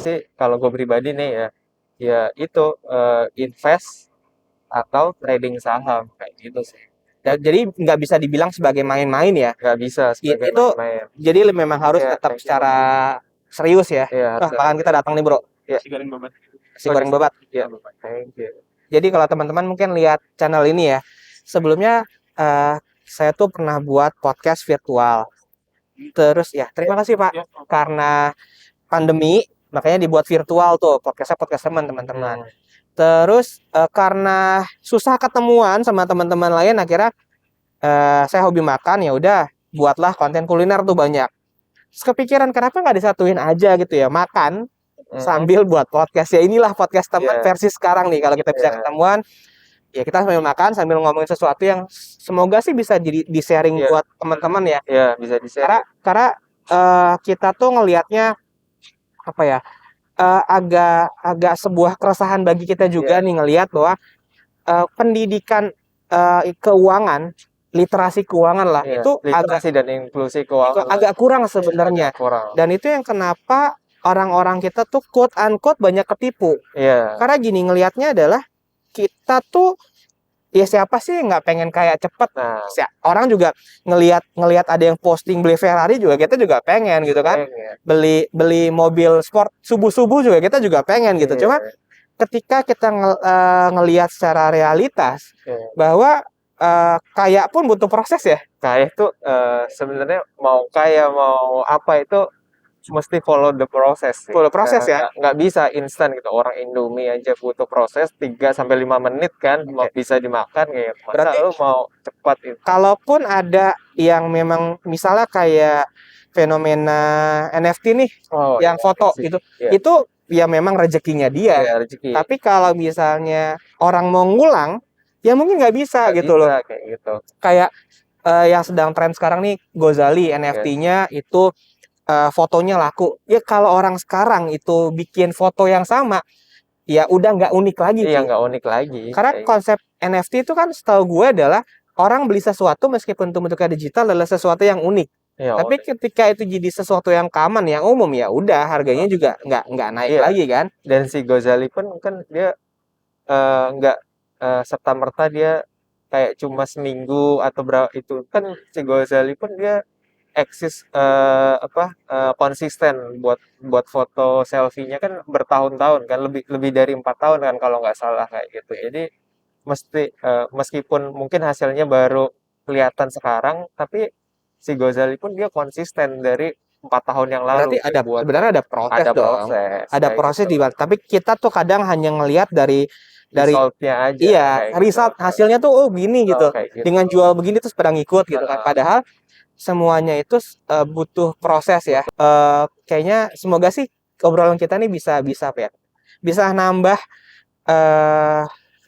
sih kalau gue pribadi nih ya itu invest atau trading saham kayak gitu sih. Jadi nggak bisa dibilang sebagai main-main ya. Nggak bisa sebagai Itu main-main. jadi memang harus Iya, tetap secara serius ya. Iya, Wah, bahkan kita datang nih bro, ya. si goreng babat. Ya, thank you. Jadi kalau teman-teman mungkin lihat channel ini ya, sebelumnya saya tuh pernah buat podcast virtual. Terus ya terima kasih Pak, karena pandemi makanya dibuat virtual tuh podcastnya podcast teman-teman. Terus karena susah ketemuan sama teman-teman lain, akhirnya saya hobi makan, ya udah buatlah konten kuliner tuh banyak. Terus kepikiran kenapa nggak disatuin aja gitu ya, makan sambil buat podcast. Ya inilah podcast teman versi sekarang nih, kalau kita bisa ketemuan ya kita sambil makan sambil ngomongin sesuatu yang semoga sih bisa jadi di sharing buat teman-teman ya. Iya, bisa di share. Karena kita tuh ngelihatnya apa ya, agak sebuah keresahan bagi kita juga nih ngelihat bahwa pendidikan keuangan, literasi keuangan lah, itu literasi dan inklusi keuangan agak kurang sebenarnya. Dan itu yang kenapa orang-orang kita tuh quote unquote banyak ketipu. Karena gini, ngelihatnya adalah kita tuh ya siapa sih nggak pengen kayak cepet. Orang juga ngelihat ada yang posting beli Ferrari juga, kita juga pengen gitu kan. Beli mobil sport subuh juga kita juga pengen gitu. Cuma ketika kita ngelihat secara realitas bahwa kaya pun butuh proses ya. Kaya itu sebenarnya mau kaya mau apa itu mesti follow the process. Follow proses ya. Nggak bisa instan gitu. Orang Indomie aja butuh proses 3-5 menit kan mau bisa dimakan gitu. Masa Berarti lu mau cepat itu? Kalaupun ada yang memang misalnya kayak fenomena NFT nih, yang foto gitu, itu ya memang rezekinya dia. Tapi kalau misalnya orang mau ngulang, ya mungkin nggak bisa gitu loh. Kayak gitu. Kayak yang sedang tren sekarang nih, Gozali NFT-nya itu fotonya laku. Ya kalau orang sekarang itu bikin foto yang sama, ya udah nggak unik lagi. Iya, nggak unik lagi. Karena konsep NFT itu kan setahu gue adalah orang beli sesuatu meskipun itu bentuknya digital adalah sesuatu yang unik. Tapi ketika itu jadi sesuatu yang common, yang umum, ya udah harganya juga nggak naik lagi kan. Dan si Gozali pun kan dia nggak serta-merta dia kayak cuma seminggu atau berapa itu kan si Gozali pun dia eksis konsisten buat foto selfie-nya kan bertahun-tahun kan lebih dari 4 tahun kan kalau nggak salah kayak gitu. Jadi meskipun mungkin hasilnya baru kelihatan sekarang, tapi si Gozali pun dia konsisten dari 4 tahun yang lalu. Berarti sebenarnya ada proses dong. Ada proses gitu. Tapi kita tuh kadang hanya ngelihat dari result-nya aja. Iya, result hasilnya tuh gini gitu. Dengan jual begini terus pada ngikut gitu kan. Padahal semuanya itu butuh proses ya. Kayaknya semoga sih obrolan kita nih bisa apa ya? Bisa nambah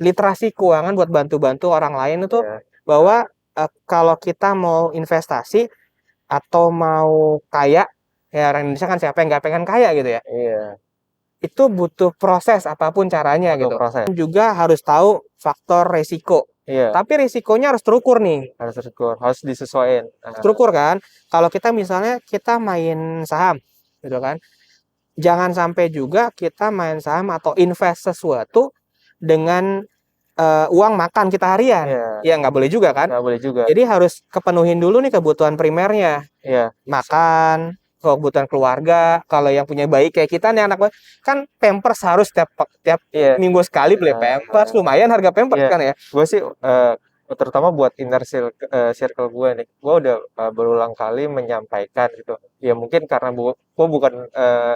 literasi keuangan buat bantu-bantu orang lain itu bahwa kalau kita mau investasi atau mau kaya, ya orang Indonesia kan siapa yang nggak pengen kaya gitu ya. Itu butuh proses apapun caranya gitu. Juga harus tahu faktor resiko. Tapi risikonya harus terukur nih. Harus disesuaikan. Terukur kan. Kalau kita misalnya kita main saham gitu kan. Jangan sampai juga kita main saham atau invest sesuatu dengan uang makan kita harian. Ya nggak boleh juga kan. Nggak boleh juga. Jadi harus kepenuhin dulu nih kebutuhan primernya. Makan, kebutuhan keluarga. Kalau yang punya bayi kayak kita nih anak kan pampers harus tiap minggu sekali beli pampers. Lumayan harga pampers kan ya. Gue sih terutama buat inner circle gue nih, gue udah berulang kali menyampaikan gitu. Ya mungkin karena gue bukan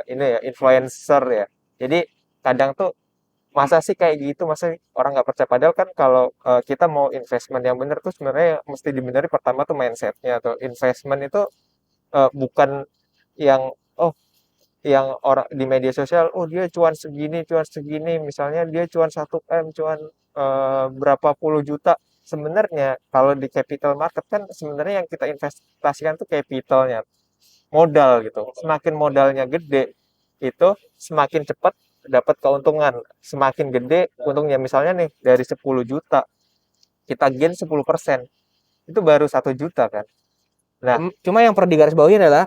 ini ya influencer ya. Jadi kadang tuh masa sih kayak gitu, masa orang nggak percaya. Padahal kan kalau kita mau investment yang benar tuh sebenarnya mesti dibenerin pertama tuh mindsetnya. Atau investment itu bukan yang yang orang di media sosial, dia cuan segini, misalnya dia cuan 1 M, cuan berapa puluh juta. Sebenarnya kalau di capital market kan sebenarnya yang kita investasikan tuh capitalnya, modal gitu. Semakin modalnya gede, itu semakin cepat dapat keuntungan. Semakin gede untungnya, misalnya nih dari 10 juta kita gain 10%, itu baru 1 juta kan. Nah, cuma yang perlu digarisbawahi adalah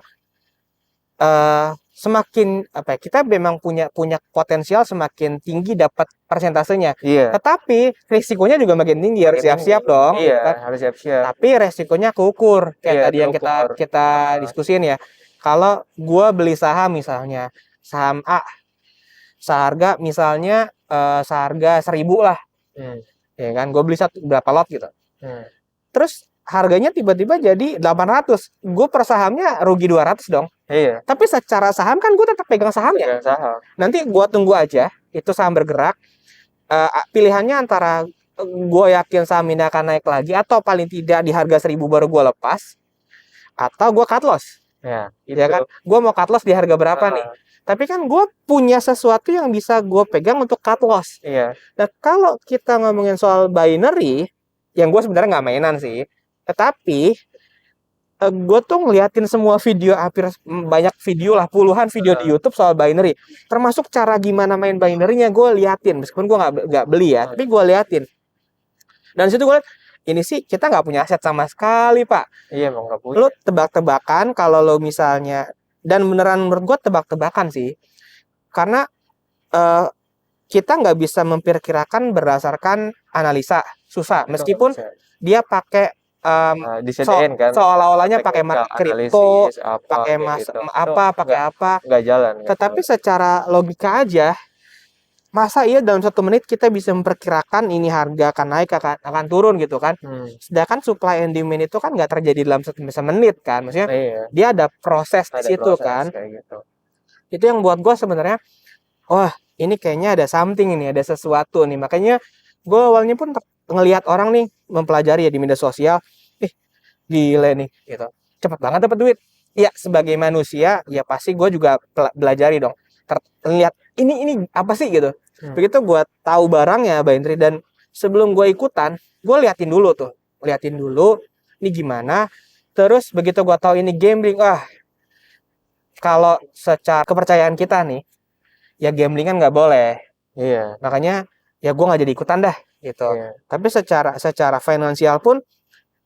semakin apa ya, kita memang punya potensial semakin tinggi dapat persentasenya. Iya. Tetapi risikonya juga makin tinggi, harus Makin siap-siap tinggi. dong, Iya, gitu kan. harus siap-siap. Tapi resikonya keukur kayak Iya, tadi yang kita terukur. kita diskusin ya. Kalau gua beli saham misalnya, saham A seharga misalnya seharga 1.000 lah, ya kan? Gue beli berapa lot gitu. Terus harganya tiba-tiba jadi 800, gue per sahamnya rugi 200 dong. Iya. Tapi secara saham kan gue tetap pegang sahamnya. Pegang saham. Nanti gue tunggu aja itu saham bergerak. Pilihannya antara gue yakin saham ini akan naik lagi, atau paling tidak di harga 1.000 baru gue lepas, atau gue cut loss. Ya kan? Gue mau cut loss di harga berapa nih? Tapi kan gue punya sesuatu yang bisa gue pegang untuk cut loss. Iya. Nah, kalau kita ngomongin soal binary, yang gue sebenarnya nggak mainan sih, tetapi gue tuh ngeliatin semua video, hampir banyak video lah, puluhan video di YouTube soal binary, termasuk cara gimana main binary-nya gue liatin, meskipun gue nggak beli ya, tapi gue liatin. Dan situ gue liat, ini sih kita nggak punya aset sama sekali, Pak. Iya, emang nggak punya. Lu tebak-tebakan kalau lo misalnya, dan beneran menurut gue tebak-tebakan sih, karena kita nggak bisa memperkirakan berdasarkan analisa, susah. Meskipun dia pakai disediain kan, seolah-olahnya pakai market kripto, pakai gitu. pakai apa, nggak jalan. Tetapi secara logika aja, masa iya dalam 1 menit kita bisa memperkirakan ini harga akan naik, akan turun gitu kan? Sedangkan supply and demand itu kan nggak terjadi dalam 1 menit kan? Maksudnya dia ada proses di situ kan? Gitu. Itu yang buat gue sebenarnya, wah ini kayaknya ada something ini, ada sesuatu nih. Makanya gue awalnya pun ngelihat orang nih mempelajari ya di media sosial, gile nih gitu, cepet banget dapat duit. Ya sebagai manusia ya pasti gue juga belajari dong, lihat ini apa sih gitu. Begitu gue tahu barangnya binary, dan sebelum gue ikutan, gue liatin dulu ini gimana. Terus begitu gue tahu ini gambling, kalau secara kepercayaan kita nih, ya gambling kan nggak boleh. Iya. Makanya ya gue nggak jadi ikutan dah gitu. Iya. Tapi secara finansial pun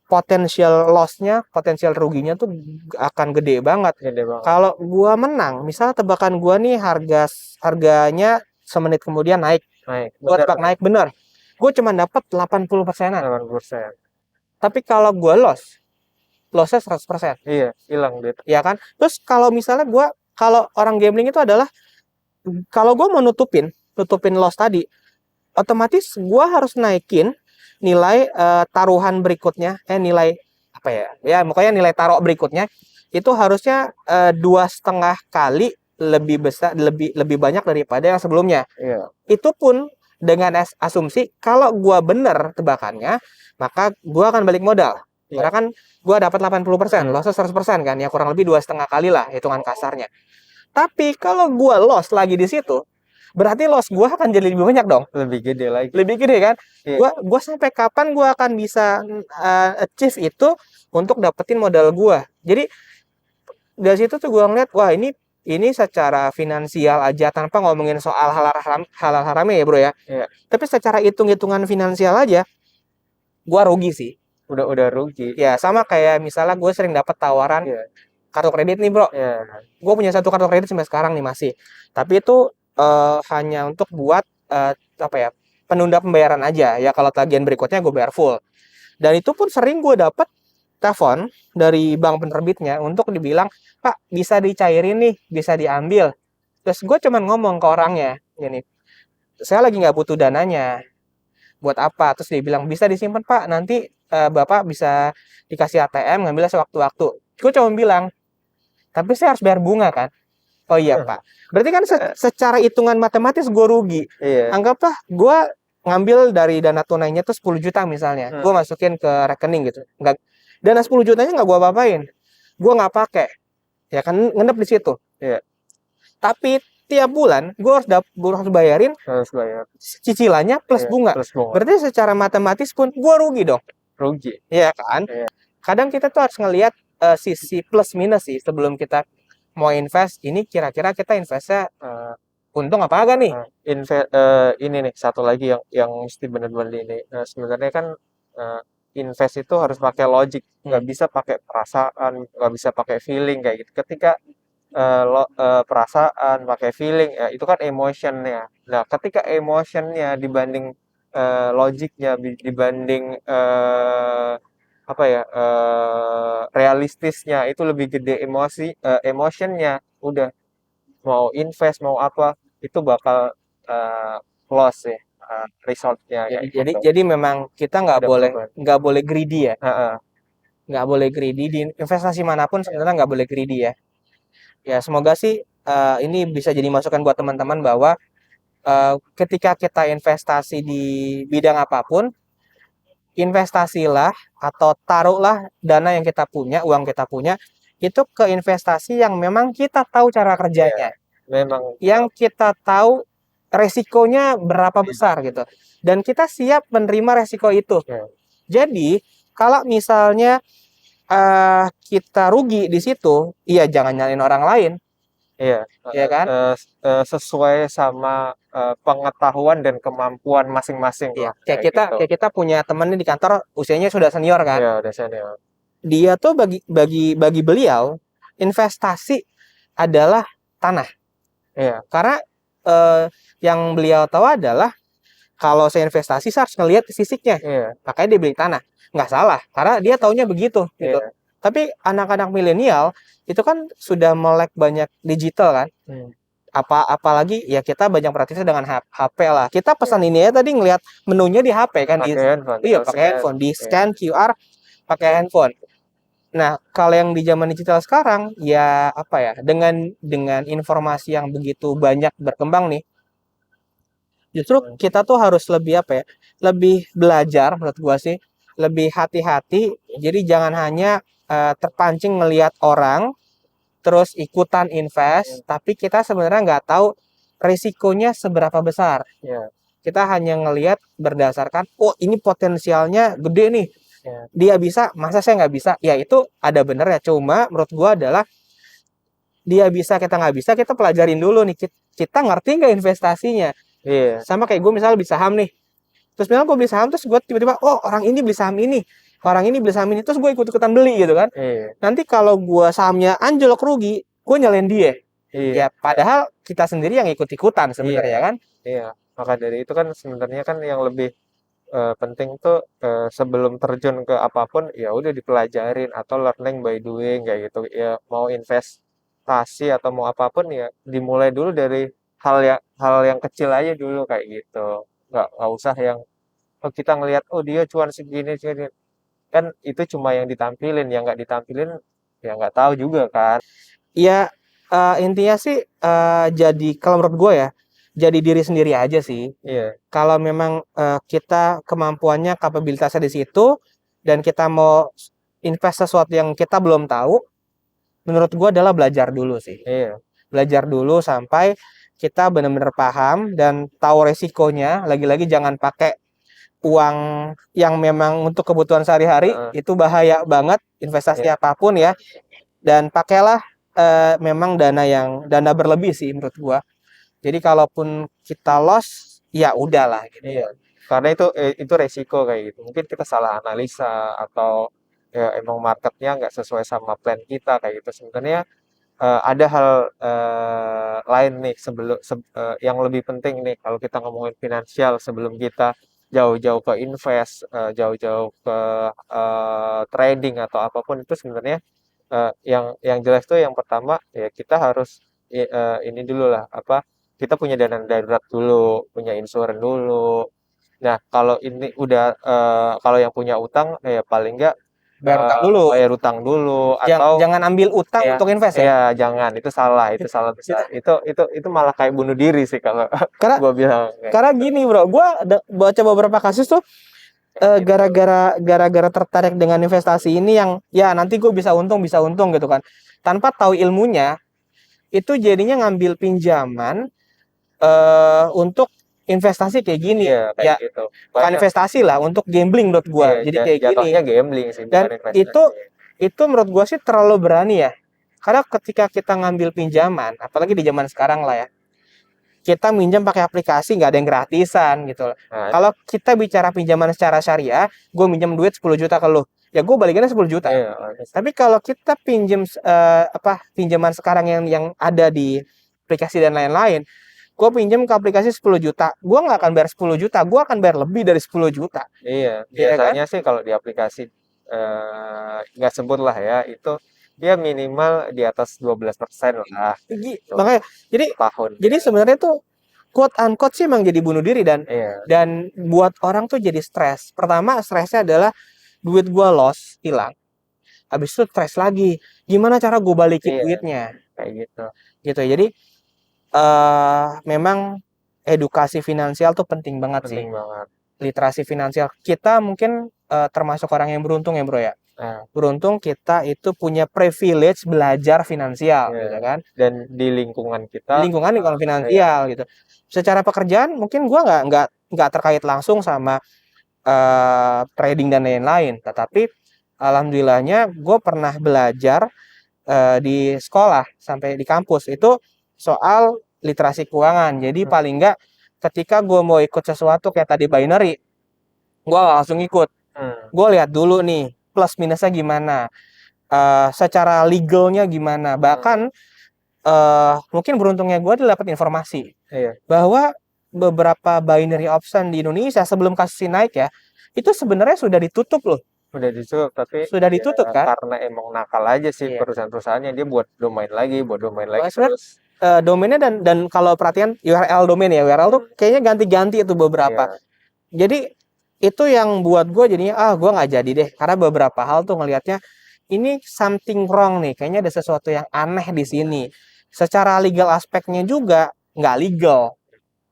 potensial loss-nya, potensial ruginya tuh akan gede banget. Kalau gue menang, misal tebakan gue nih harganya semenit kemudian naik. Gue tebak naik bener. Gue cuma dapat 80%-an. 80%. Tapi kalau gue loss-nya 100%. Iya, hilang gitu. Iya kan? Terus kalau misalnya kalau orang gambling itu adalah, kalau gue mau nutupin loss tadi, otomatis gue harus naikin nilai taruhan berikutnya, nilai apa ya? Ya, pokoknya nilai taruh berikutnya itu harusnya 2,5 kali lebih besar, lebih banyak daripada yang sebelumnya. Iya. Itu pun dengan asumsi kalau gue bener tebakannya, maka gue akan balik modal. Iya. Karena kan gue dapat 80%, loss 100% kan, ya kurang lebih 2,5 kali lah hitungan kasarnya. Tapi kalau gue loss lagi di situ, berarti loss gue akan jadi lebih banyak dong. Lebih gede lagi. Lebih gede kan? Yeah. Gue sampai kapan gue akan bisa achieve itu untuk dapetin modal gue. Jadi dari situ tuh gue ngeliat, wah ini secara finansial aja, tanpa ngomongin soal halal haramnya ya bro ya. Yeah. Tapi secara hitung-hitungan finansial aja, gue rugi sih. Udah rugi. Ya sama kayak misalnya gue sering dapat tawaran kartu kredit nih bro. Yeah. Gue punya 1 kartu kredit sampai sekarang nih masih. Tapi itu hanya untuk buat penunda pembayaran aja ya, kalau tagihan berikutnya gue bayar full. Dan itu pun sering gue dapet telepon dari bank penerbitnya untuk dibilang, Pak bisa dicairin nih, bisa diambil. Terus gue cuman ngomong ke orangnya gini, saya lagi nggak butuh dananya, buat apa? Terus dia bilang bisa disimpan Pak, nanti Bapak bisa dikasih ATM ngambilnya sewaktu-waktu. Gue cuma bilang, tapi saya harus bayar bunga kan. Oh iya Pak, berarti kan secara hitungan matematis gue rugi. Iya. Anggaplah gue ngambil dari dana tunainya tuh 10 juta misalnya, gue masukin ke rekening gitu. Enggak, dana 10 jutanya nggak gue apa-apain, gue nggak pakai, ya kan ngendap di situ. Iya. Tapi tiap bulan gue harus bayarin cicilannya plus bunga. Berarti secara matematis pun gue rugi dong. Rugi. Iya kan? Iya. Kadang kita tuh harus ngelihat sisi plus minus sih sebelum kita mau invest. Ini kira-kira kita investnya untung apa agak nih? Ini nih satu lagi yang mesti benar-benar ini. Sebenarnya kan invest itu harus pakai logic, nggak bisa pakai perasaan, nggak bisa pakai feeling kayak gitu. Ketika perasaan, pakai feeling, ya itu kan emotionnya. Nah, ketika emotionnya dibanding logiknya, dibanding apa ya, realistisnya itu lebih gede emotionnya, udah mau invest mau apa itu bakal loss ya, resultnya Jadi kayak jadi gitu. jadi memang kita Udah perubahan. nggak boleh greedy ya. Heeh, Nggak boleh greedy di investasi manapun sebenarnya nggak boleh greedy ya. Ya semoga sih ini bisa jadi masukan buat teman-teman bahwa ketika kita investasi di bidang apapun, investasilah atau taruhlah dana yang kita punya, uang kita punya, itu ke investasi yang memang kita tahu cara iya, kerjanya, memang. yang kita tahu resikonya berapa besar gitu, dan kita siap menerima resiko itu. Ya, Jadi kalau misalnya kita rugi di situ, iya jangan nyalain orang lain, iya, ya kan? sesuai sama pengetahuan dan kemampuan masing-masing Iya, lah kayak gitu. kayak kita punya temen nih di kantor usianya sudah senior kan. Iya, udah senior. Dia tuh bagi beliau investasi adalah tanah. Iya, Karena eh, yang beliau tahu adalah kalau saya investasi saya harus ngelihat fisiknya. iya, Makanya dia beli tanah. Nggak salah, karena dia taunya begitu gitu. iya. Tapi anak-anak milenial itu kan sudah melek banyak digital kan. Hmm, Apalagi ya kita banyak praktisnya dengan HP lah. Kita iya. pesan ini ya tadi ngelihat menunya di HP kan di Pakai handphone, iya tinggal pakai scan. handphone, di Iya, scan QR pakai handphone. Nah, kalau yang di zaman digital sekarang ya apa ya, dengan informasi yang begitu banyak berkembang nih, justru hmm, kita tuh harus lebih apa ya, lebih belajar menurut gua sih, lebih hati-hati. Jadi jangan hanya terpancing ngelihat orang terus ikutan invest, tapi kita sebenarnya nggak tahu risikonya seberapa besar. iya, Kita hanya ngelihat berdasarkan, oh ini potensialnya gede nih, iya, dia bisa, masa saya nggak bisa? Ya itu ada bener ya. Cuma menurut gua adalah dia bisa, kita nggak bisa, kita pelajarin dulu nih. Kita ngerti nggak investasinya? iya, Sama kayak gue misalnya beli saham nih. Terus misalnya gue beli saham, terus gue tiba-tiba, oh orang ini beli saham ini. Orang ini beli saham ini. Terus gue ikut-ikutan beli gitu kan. iya, Nanti kalau gue sahamnya anjlok rugi, gue nyalain dia. iya, Ya padahal kita sendiri yang ikut-ikutan iya, sebenarnya kan. iya. Maka dari itu kan sebenarnya kan yang lebih penting tuh sebelum terjun ke apapun ya udah dipelajarin atau learning by doing kayak gitu. Ya mau investasi atau mau apapun ya dimulai dulu dari hal yang kecil aja dulu kayak gitu. Nggak usah yang oh, kita ngelihat oh dia cuan segini segini kan itu cuma yang ditampilin yang nggak ditampilin ya nggak tahu juga kan. Ya intinya sih jadi kalau menurut gue ya, jadi diri sendiri aja sih. Iya, Kalau memang kita kemampuannya, kapabilitasnya di situ, dan kita mau invest sesuatu yang kita belum tahu, menurut gua adalah belajar dulu sih. iya, Belajar dulu sampai kita benar-benar paham dan tahu resikonya. Lagi-lagi jangan pakai uang yang memang untuk kebutuhan sehari-hari, heeh, itu bahaya banget investasi iya, apapun ya. Dan pakailah memang dana berlebih sih menurut gua. Jadi kalaupun kita loss, ya udahlah gitu. iya. Karena itu resiko kayak gitu. Mungkin kita salah analisa atau ya emang marketnya nggak sesuai sama plan kita kayak gitu. Sebenarnya ada hal lain nih yang lebih penting nih kalau kita ngomongin finansial sebelum kita jauh-jauh ke invest, jauh-jauh ke trading atau apapun itu sebenarnya yang jelas tuh yang pertama ya kita harus ini dulu lah apa kita punya dana darurat dulu, punya insurance dulu. Nah, kalau ini udah kalau yang punya utang ya paling enggak Bayar utang dulu. bayar utang dulu atau Jangan ambil utang ya untuk invest ya. ya jangan itu salah besar. Kita- Itu malah kayak bunuh diri sih kalau Karena gua bilang kayak karena gitu. gini bro, gue baca beberapa kasus tuh gara-gara tertarik dengan investasi ini yang ya nanti gue bisa untung gitu kan. Tanpa tahu ilmunya, itu jadinya ngambil pinjaman untuk investasi kayak gini. Iya, kayak Ya gitu. bukan Banyak. investasi lah, untuk gambling menurut gue. Iya, Jadi kayak gini. jatuhnya gambling sih, Dan bukan investasi. itu menurut gue sih terlalu berani ya. Karena ketika kita ngambil pinjaman, apalagi di zaman sekarang lah ya, kita minjam pakai aplikasi nggak ada yang gratisan gitu loh. Nah, Kalau kita bicara pinjaman secara syariah, gue minjam duit 10 juta ke lu. ya gue balikinnya 10 juta. Iya. Tapi kalau kita pinjaman sekarang yang ada di aplikasi dan lain-lain, gue pinjam ke aplikasi 10 juta, gue nggak akan bayar 10 juta, gue akan bayar lebih dari 10 juta. Iya, Iya kan? biasanya sih kalau di aplikasi nggak sebut lah ya, itu dia minimal di atas 12% lah gitu, Makanya tahun. jadi sebenarnya tuh quote unquote sih emang jadi bunuh diri Iya, dan buat orang tuh jadi stres. Pertama stresnya adalah duit gue loss, hilang. Habis itu stres lagi. Gimana cara gue balikin iya, duitnya? kayak gitu. Gitu. Jadi memang edukasi finansial tuh penting banget sih. Penting banget. Literasi finansial. Kita mungkin termasuk orang yang beruntung ya, Bro ya. Nah, Beruntung kita itu punya privilege belajar finansial iya. gitu kan. Dan di lingkungan kita, Lingkungan iya, finansial gitu. Secara pekerjaan mungkin gua nggak terkait langsung sama trading dan lain-lain, tetapi alhamdulillahnya gue pernah belajar di sekolah sampai di kampus itu soal literasi keuangan. Jadi paling nggak ketika gue mau ikut sesuatu kayak tadi binary, gue langsung ikut. Gue lihat dulu nih plus minusnya gimana, secara legalnya gimana. Bahkan mungkin beruntungnya gue dapat informasi iya, bahwa beberapa binary option di Indonesia sebelum kasus ini naik ya, itu sebenarnya sudah ditutup loh. udah ditutup, tapi Sudah ya ditutup kan? karena emang nakal aja sih Iya. perusahaan-perusahaannya, dia buat domain lagi Sebenarnya terus. domainnya dan kalau perhatian URL domain ya, URL tuh kayaknya ganti-ganti itu beberapa. Iya, Jadi itu yang buat gue jadinya gue nggak jadi deh karena beberapa hal tuh ngelihatnya ini something wrong nih, kayaknya ada sesuatu yang aneh di sini. Secara legal aspeknya juga nggak legal,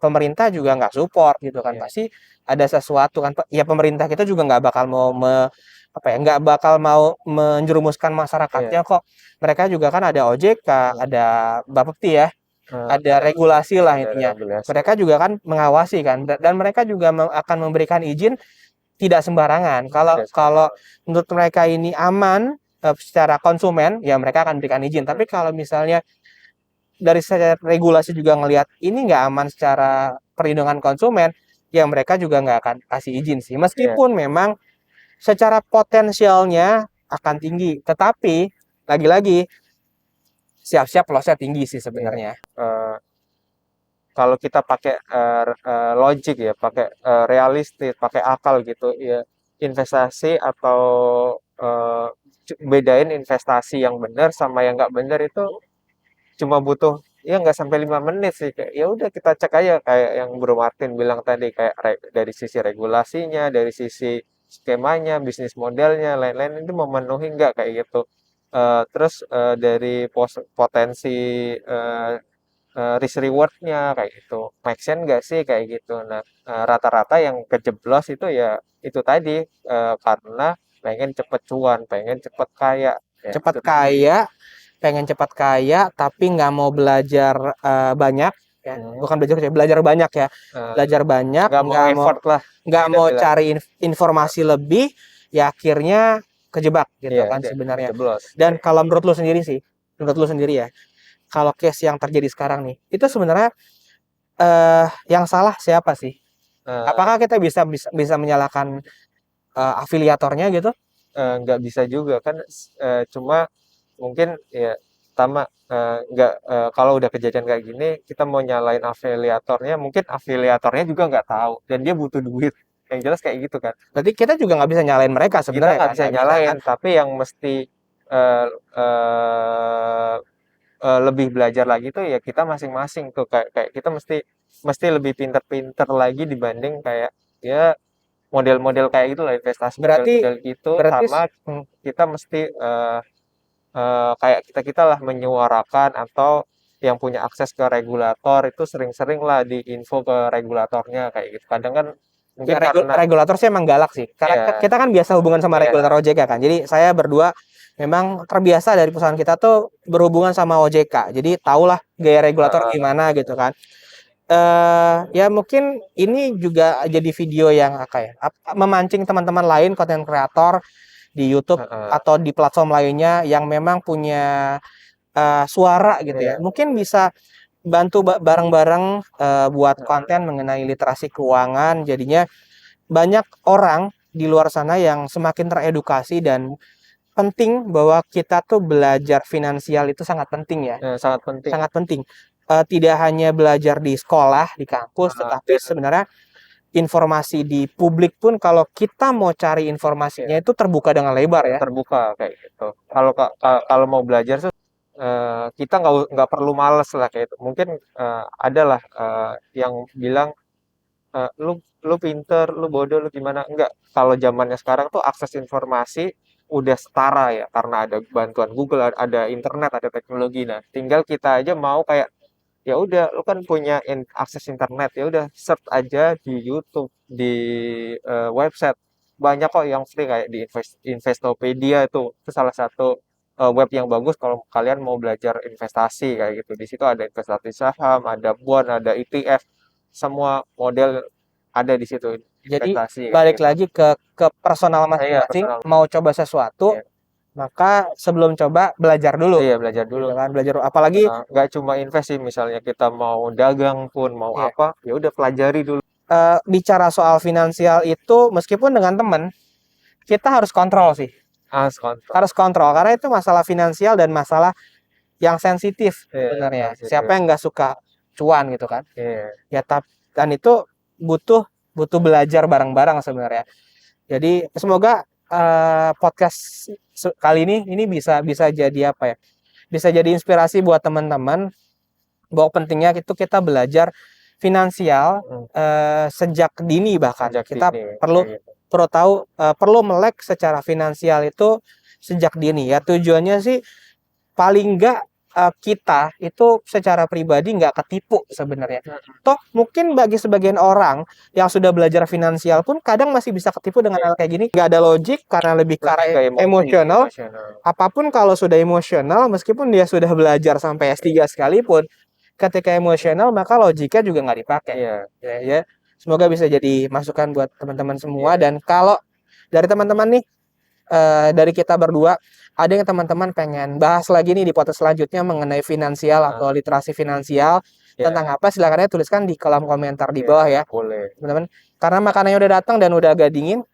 pemerintah juga nggak support gitu kan. iya, Pasti ada sesuatu kan, ya pemerintah kita juga nggak bakal mau nggak bakal mau menjerumuskan masyarakatnya iya. kok. Mereka juga kan ada OJK, ada Bapepti ya, ada regulasi lah Ada intinya. regulasi. Mereka juga kan mengawasi kan, dan mereka juga akan memberikan izin tidak sembarangan. Kalau menurut mereka ini aman secara konsumen, ya mereka akan berikan izin. Tapi kalau misalnya dari secara regulasi juga ngelihat ini nggak aman secara perlindungan konsumen, ya mereka juga nggak akan kasih izin sih. Meskipun memang secara potensialnya akan tinggi, tetapi lagi-lagi siap-siap lossnya tinggi sih sebenarnya. Kalau kita pakai logik ya, pakai realistis, pakai akal gitu ya, investasi atau eh, bedain investasi yang benar sama yang nggak benar itu cuma butuh ya nggak sampai 5 menit sih. Kayak ya udah kita cek aja kayak yang Bro Martin bilang tadi, kayak dari sisi regulasinya, dari sisi skemanya, bisnis modelnya, lain-lain itu memenuhi nggak kayak gitu. Terus dari potensi eh, risk rewardnya kayak gitu, make sense nggak sih kayak gitu. Nah, rata-rata yang kejeblos itu ya itu tadi, karena pengen cepet cuan, pengen cepet kaya ya, Cepat kaya, pengen cepat kaya, tapi nggak mau belajar banyak, ya. Bukan belajar banyak ya, belajar banyak, nggak mau effort lah, nggak mau bilang. cari informasi lebih, ya akhirnya kejebak gitu Iya, kan sebenarnya. kejeblos. Dan kalau menurut lu sendiri sih, ya, kalau case yang terjadi sekarang nih, itu sebenarnya yang salah siapa sih? Apakah kita bisa menyalahkan afiliatornya gitu? Nggak bisa juga kan, cuma mungkin ya pertama, nggak, kalau udah kejadian kayak gini kita mau nyalain afiliatornya, mungkin afiliatornya juga nggak tahu dan dia butuh duit, yang jelas kayak gitu kan. Berarti kita juga nggak bisa nyalain mereka Kita sebenarnya nggak kan? bisa Nggak nyalain, kan? tapi yang mesti eh, eh, lebih belajar lagi tuh ya kita masing-masing tuh, kayak kayak kita mesti mesti lebih pinter-pinter lagi dibanding kayak ya model-model kayak gitu lah, investasi Berarti model-model gitu. Sama kita mesti kayak kita lah menyuarakan, atau yang punya akses ke regulator itu sering-sering lah diinfo ke regulatornya kayak gitu. Kadang kan mungkin ya, karena regulator sih emang galak sih. Karena ya, kita kan biasa hubungan sama regulator OJK kan. Jadi saya berdua memang terbiasa dari perusahaan kita tuh berhubungan sama OJK. Jadi tahulah gaya regulator gimana gitu kan. Ya mungkin ini juga jadi video yang memancing teman-teman lain konten kreator di YouTube atau di platform lainnya yang memang punya suara gitu ya. Mungkin bisa bantu bareng-bareng buat konten mengenai literasi keuangan. Jadinya banyak orang di luar sana yang semakin teredukasi dan penting bahwa kita tuh belajar finansial itu sangat penting ya. Sangat penting. Sangat penting. Tidak hanya belajar di sekolah, di kampus, tetapi sebenarnya informasi di publik pun kalau kita mau cari informasinya itu terbuka dengan lebar ya. Terbuka kayak gitu. Kalau mau belajar tuh kita nggak perlu males lah kayak itu. Mungkin ada lah yang bilang lu pinter, lu bodoh, lu gimana? Enggak. Kalau zamannya sekarang tuh akses informasi udah setara ya, karena ada bantuan Google, ada internet, ada teknologi. Nah, tinggal kita aja mau kayak ya udah, lu kan punya akses internet, ya udah search aja di YouTube, di website. Banyak kok yang free kayak di Investopedia itu salah satu web yang bagus kalau kalian mau belajar investasi kayak gitu. Di situ ada investasi saham, ada bond, ada ETF, semua model ada di situ Jadi investasi balik gitu. lagi ke personal Iya, masing-masing, personal. mau coba sesuatu, Iya. maka sebelum coba belajar dulu. Iya, belajar dulu. Gitu kan, belajar apalagi Nggak cuma invest sih, misalnya kita mau dagang pun, mau iya. apa, ya udah pelajari dulu. Bicara soal finansial itu meskipun dengan teman, kita harus kontrol sih. Kontrol. Harus kontrol karena itu masalah finansial dan masalah yang sensitif Iya, sebenarnya. sensitif. Siapa yang nggak suka cuan gitu kan? Iya. Ya dan itu butuh belajar bareng-barang sebenarnya. Jadi semoga podcast kali ini bisa jadi apa ya? Bisa jadi inspirasi buat teman-teman bahwa pentingnya itu kita belajar finansial sejak dini, bahkan Sejak kita dini, perlu kayak gitu. tahu perlu melek secara finansial itu sejak dini ya. Tujuannya sih paling enggak kita itu secara pribadi nggak ketipu sebenarnya. Toh mungkin bagi sebagian orang yang sudah belajar finansial pun kadang masih bisa ketipu dengan hal kayak gini. Nggak ada logik karena lebih karena emosional. Apapun kalau sudah emosional, meskipun dia sudah belajar sampai S3 sekalipun, ketika emosional maka logika juga nggak dipakai. Iya. Ya. Semoga bisa jadi masukan buat teman-teman semua. Iya. Dan kalau dari teman-teman nih, dari kita berdua, ada yang teman-teman pengen bahas lagi nih di podcast selanjutnya mengenai finansial atau literasi finansial, tentang apa, silakan aja tuliskan di kolom komentar di bawah ya. Boleh. Teman-teman, karena makanannya udah datang dan udah agak dingin,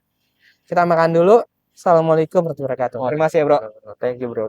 kita makan dulu. Assalamualaikum warahmatullahi wabarakatuh. Terima kasih ya bro. Thank you bro.